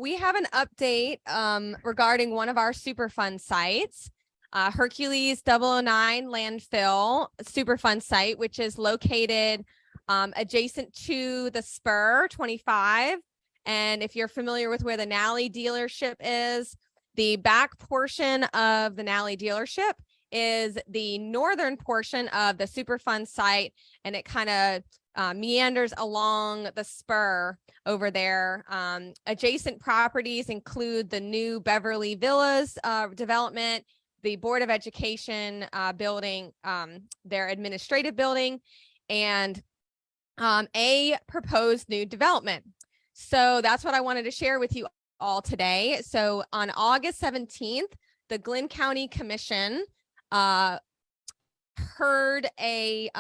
we have an update regarding one of our Superfund sites, Hercules 009 Landfill Superfund Site, which is located adjacent to the Spur 25. And if you're familiar with where the Nally dealership is, the back portion of the Nally dealership is the northern portion of the Superfund site, and it kind of meanders along the spur over there. Adjacent properties include the new Beverly Villas development, the Board of Education building, their administrative building, and a proposed new development. So that's what I wanted to share with you all today. So on August 17th, the Glynn County Commission heard a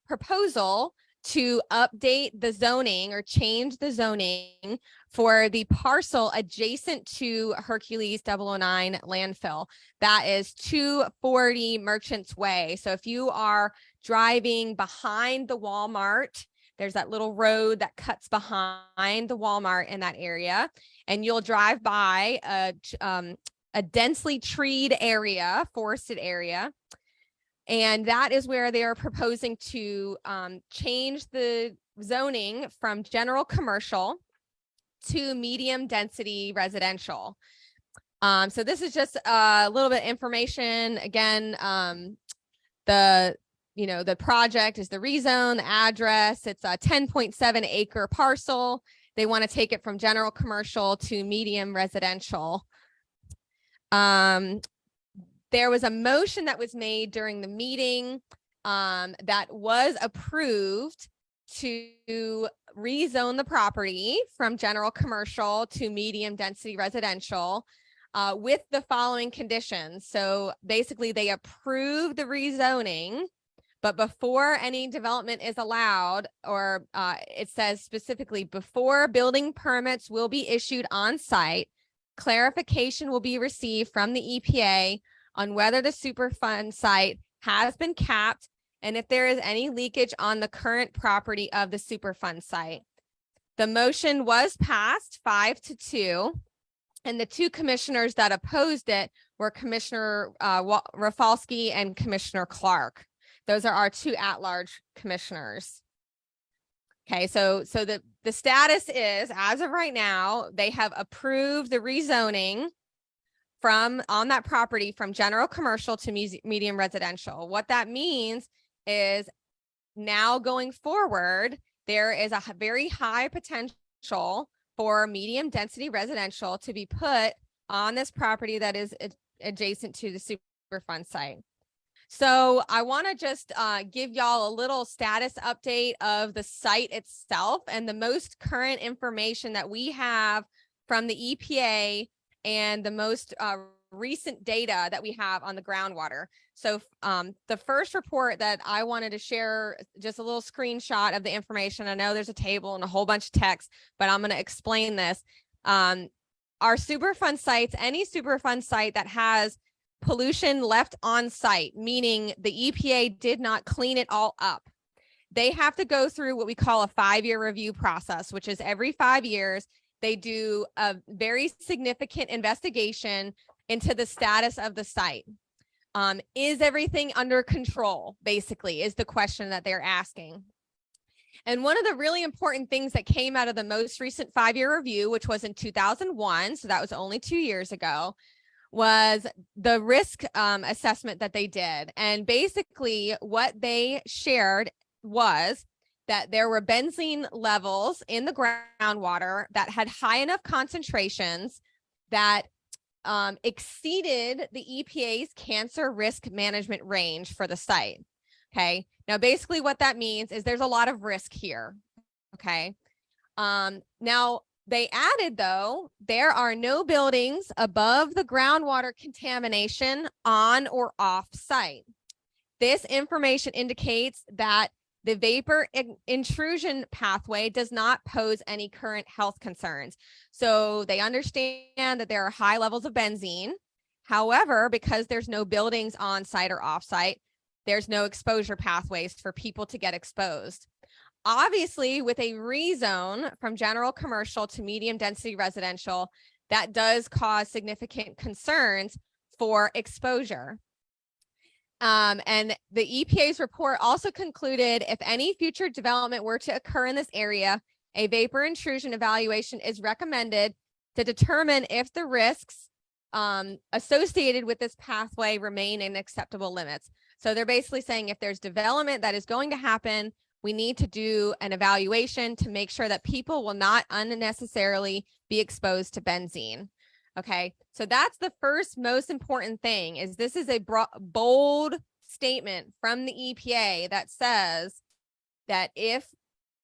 proposal to update the zoning or change the zoning for the parcel adjacent to Hercules 009 landfill. That is 240 Merchants Way. So if you are driving behind the Walmart, there's that little road that cuts behind the Walmart in that area, and you'll drive by a densely treed area, forested area. And that is where they are proposing to change the zoning from general commercial to medium density residential. So this is just a little bit of information. Again, the project is the rezone, the address. It's a 10.7 acre parcel. They want to take it from general commercial to medium residential. There was a motion that was made during the meeting that was approved to rezone the property from general commercial to medium density residential with the following conditions. So basically they approved the rezoning, but before any development is allowed, or it says specifically before building permits will be issued on site, clarification will be received from the EPA on whether the Superfund site has been capped and if there is any leakage on the current property of the Superfund site. The motion was passed 5-2, and the two commissioners that opposed it were Commissioner Rafalski and Commissioner Clark. Those are our two at-large commissioners. Okay, so the status is, as of right now, they have approved the rezoning on that property from general commercial to medium residential. What that means is now going forward, there is a very high potential for medium density residential to be put on this property that is adjacent to the Superfund site. So I want to just give y'all a little status update of the site itself and the most current information that we have from the EPA and the most recent data that we have on the groundwater. So the first report that I wanted to share, just a little screenshot of the information. I know there's a table and a whole bunch of text, but I'm going to explain this. Our Superfund sites, any Superfund site that has pollution left on site, meaning the EPA did not clean it all up, they have to go through what we call a 5-year review process, which is every 5 years, they do a very significant investigation into the status of the site. Is everything under control, basically, is the question that they're asking. And one of the really important things that came out of the most recent 5-year review, which was in 2001, so that was only 2 years ago, was the risk assessment that they did. And basically what they shared was that there were benzene levels in the groundwater that had high enough concentrations that exceeded the EPA's cancer risk management range for the site. Okay. Now, basically what that means is there's a lot of risk here. Okay. Now they added, though, there are no buildings above the groundwater contamination on or off site. This information indicates that the vapor intrusion pathway does not pose any current health concerns. So they understand that there are high levels of benzene. However, because there's no buildings on site or off site, there's no exposure pathways for people to get exposed. obviously with a rezone from general commercial to medium density residential, that does cause significant concerns for exposure. And the EPA's report also concluded if any future development were to occur in this area, a vapor intrusion evaluation is recommended to determine if the risks associated with this pathway remain in acceptable limits. So they're basically saying if there's development that is going to happen, we need to do an evaluation to make sure that people will not unnecessarily be exposed to benzene. Okay, so that's the first most important thing, is this is a bold statement from the EPA that says that if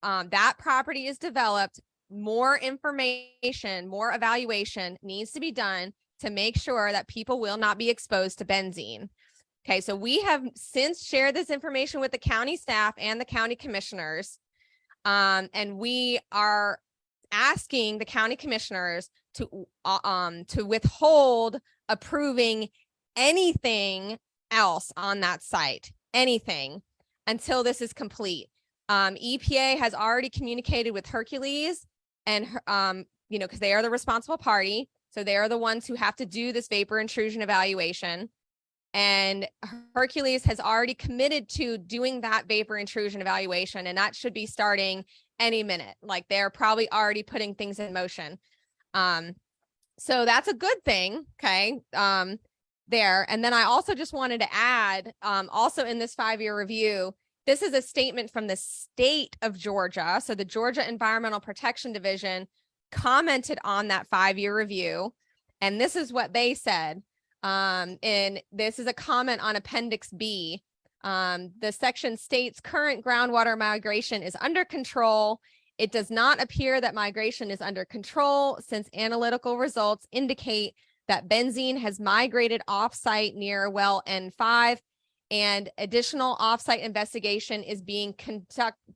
that property is developed, more information, more evaluation needs to be done to make sure that people will not be exposed to benzene. Okay, so we have since shared this information with the county staff and the county commissioners, and we are asking the county commissioners to withhold approving anything else on that site, anything, until this is complete. EPA has already communicated with Hercules, and because they are the responsible party, so they are the ones who have to do this vapor intrusion evaluation. And Hercules has already committed to doing that vapor intrusion evaluation, and that should be starting any minute. Like, they're probably already putting things in motion. So that's a good thing. Okay. There. And then I also just wanted to add, also in this 5-year review, this is a statement from the state of Georgia. So the Georgia Environmental Protection Division commented on that 5-year review. And this is what they said. And this is a comment on Appendix B. The section states current groundwater migration is under control. It does not appear that migration is under control, since analytical results indicate that benzene has migrated off-site near well N5, and additional off-site investigation is being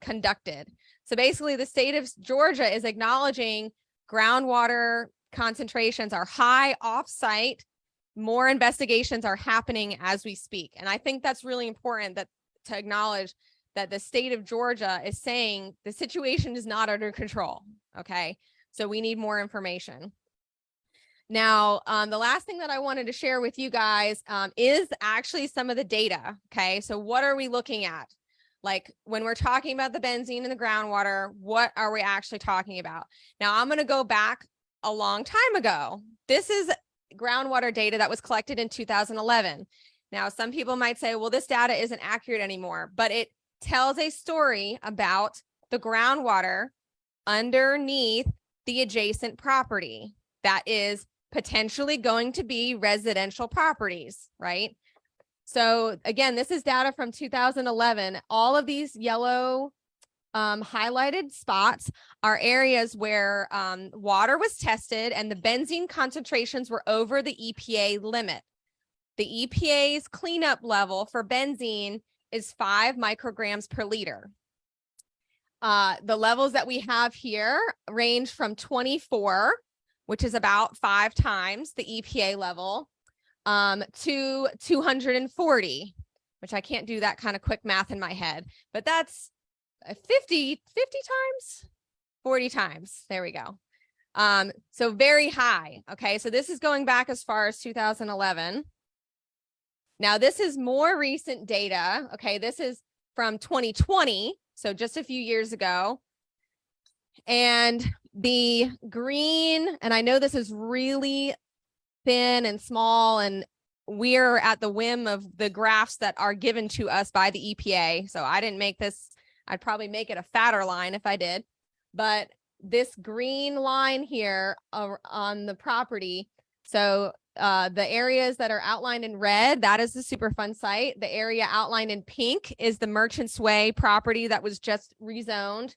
conducted. So basically, the state of Georgia is acknowledging groundwater concentrations are high off-site. More investigations are happening as we speak. And I think that's really important to acknowledge that the state of Georgia is saying the situation is not under control. Okay, so we need more information. Now, the last thing that I wanted to share with you guys is actually some of the data. Okay, so what are we looking at? Like, when we're talking about the benzene in the groundwater, what are we actually talking about? Now, I'm going to go back a long time ago. This is groundwater data that was collected in 2011. Now, some people might say, well, this data isn't accurate anymore, but it tells a story about the groundwater underneath the adjacent property that is potentially going to be residential properties, right? So again, this is data from 2011. All of these yellow highlighted spots are areas where water was tested and the benzene concentrations were over the EPA limit. The EPA's cleanup level for benzene is 5 micrograms per liter. The levels that we have here range from 24, which is about 5 times the EPA level, to 240, which I can't do that kind of quick math in my head, but that's 50 times, 40 times. There we go. So very high. Okay. So this is going back as far as 2011. Now this is more recent data. Okay. This is from 2020. So just a few years ago. And the green, and I know this is really thin and small, and we're at the whim of the graphs that are given to us by the EPA. So I didn't make this. I'd probably make it a fatter line if I did. But this green line here on the property, so the areas that are outlined in red, that is the Superfund site. The area outlined in pink is the Merchants Way property that was just rezoned.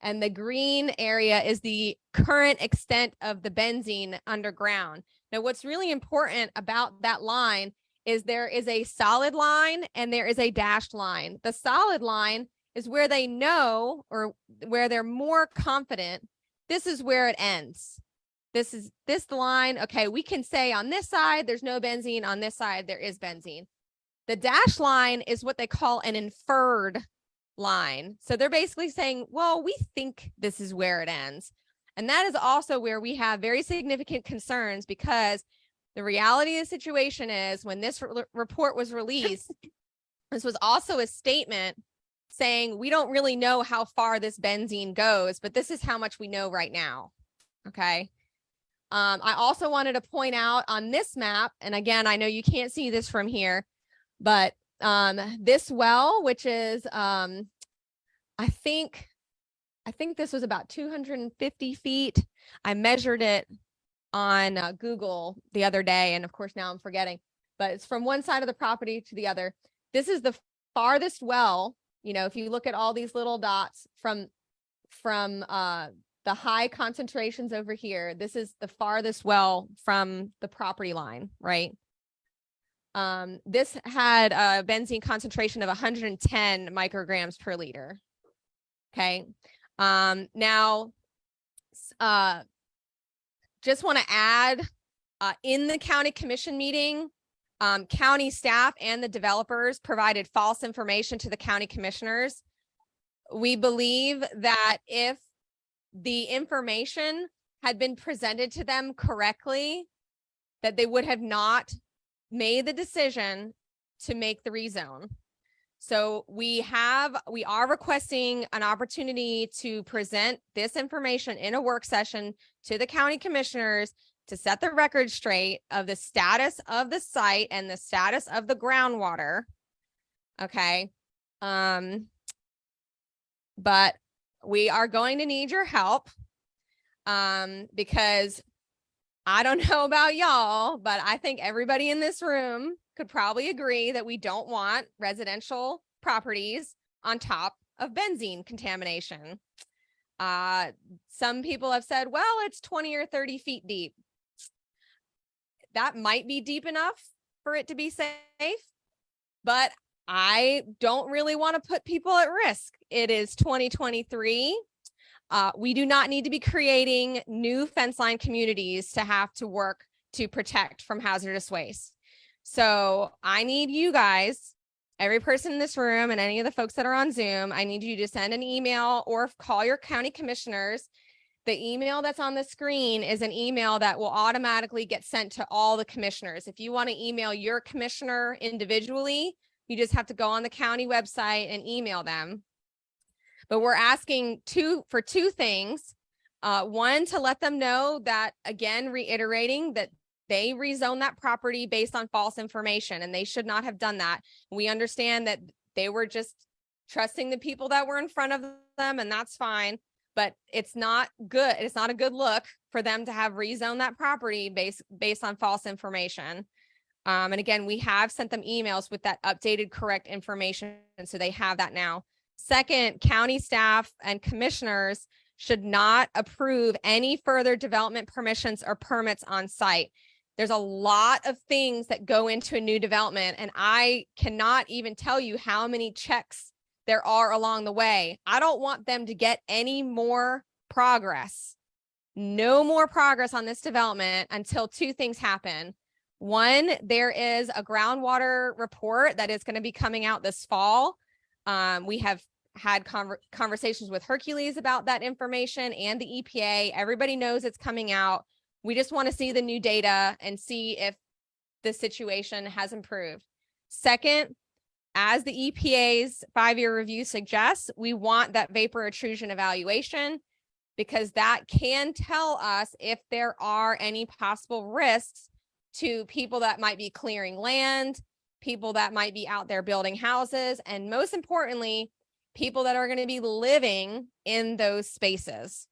And the green area is the current extent of the benzene underground. Now, what's really important about that line is there is a solid line and there is a dashed line. The solid line is where they know, or where they're more confident, this is where it ends. This is this line. Okay, we can say on this side, there's no benzene. On this side, there is benzene. The dashed line is what they call an inferred line. So they're basically saying, well, we think this is where it ends. And that is also where we have very significant concerns, because the reality of the situation is when this report was released, this was also a statement saying we don't really know how far this benzene goes, but this is how much we know right now. Okay. I also wanted to point out on this map, and again, I know you can't see this from here, but this well, which is I think this was about 250 feet. I measured it on Google the other day, and of course now I'm forgetting, but it's from one side of the property to the other. This is the farthest well. You know, if you look at all these little dots from the high concentrations over here, this is the farthest well from the property line, right? This had a benzene concentration of 110 micrograms per liter. Okay. Now, just want to add, in the county commission meeting, county staff and the developers provided false information to the county commissioners. We believe that if the information had been presented to them correctly, that they would have not made the decision to make the rezone. So we are requesting an opportunity to present this information in a work session to the county commissioners to set the record straight of the status of the site and the status of the groundwater. Okay. But we are going to need your help, because I don't know about y'all, but I think everybody in this room could probably agree that we don't want residential properties on top of benzene contamination. Some people have said, well, it's 20 or 30 feet deep. That might be deep enough for it to be safe, but I don't really want to put people at risk. It is 2023. We do not need to be creating new fence line communities to have to work to protect from hazardous waste. So I need you guys, every person in this room and any of the folks that are on Zoom, I need you to send an email or call your county commissioners. The email that's on the screen is an email that will automatically get sent to all the commissioners. If you want to email your commissioner individually, you just have to go on the county website and email them. But we're asking for two things. One, to let them know that, again, reiterating that they rezoned that property based on false information, and they should not have done that. We understand that they were just trusting the people that were in front of them, and that's fine. But it's not good. It's not a good look for them to have rezoned that property based on false information. And again, we have sent them emails with that updated, correct information, and so they have that now. Second, county staff and commissioners should not approve any further development permissions or permits on site. There's a lot of things that go into a new development, and I cannot even tell you how many checks there are along the way. I don't want them to get any more progress. No more progress on this development until two things happen. One, there is a groundwater report that is going to be coming out this fall. We have had conversations with Hercules about that information and the EPA. Everybody knows it's coming out. We just want to see the new data and see if the situation has improved. Second, as the EPA's 5-year review suggests, we want that vapor intrusion evaluation, because that can tell us if there are any possible risks to people that might be clearing land, people that might be out there building houses, and most importantly, people that are going to be living in those spaces.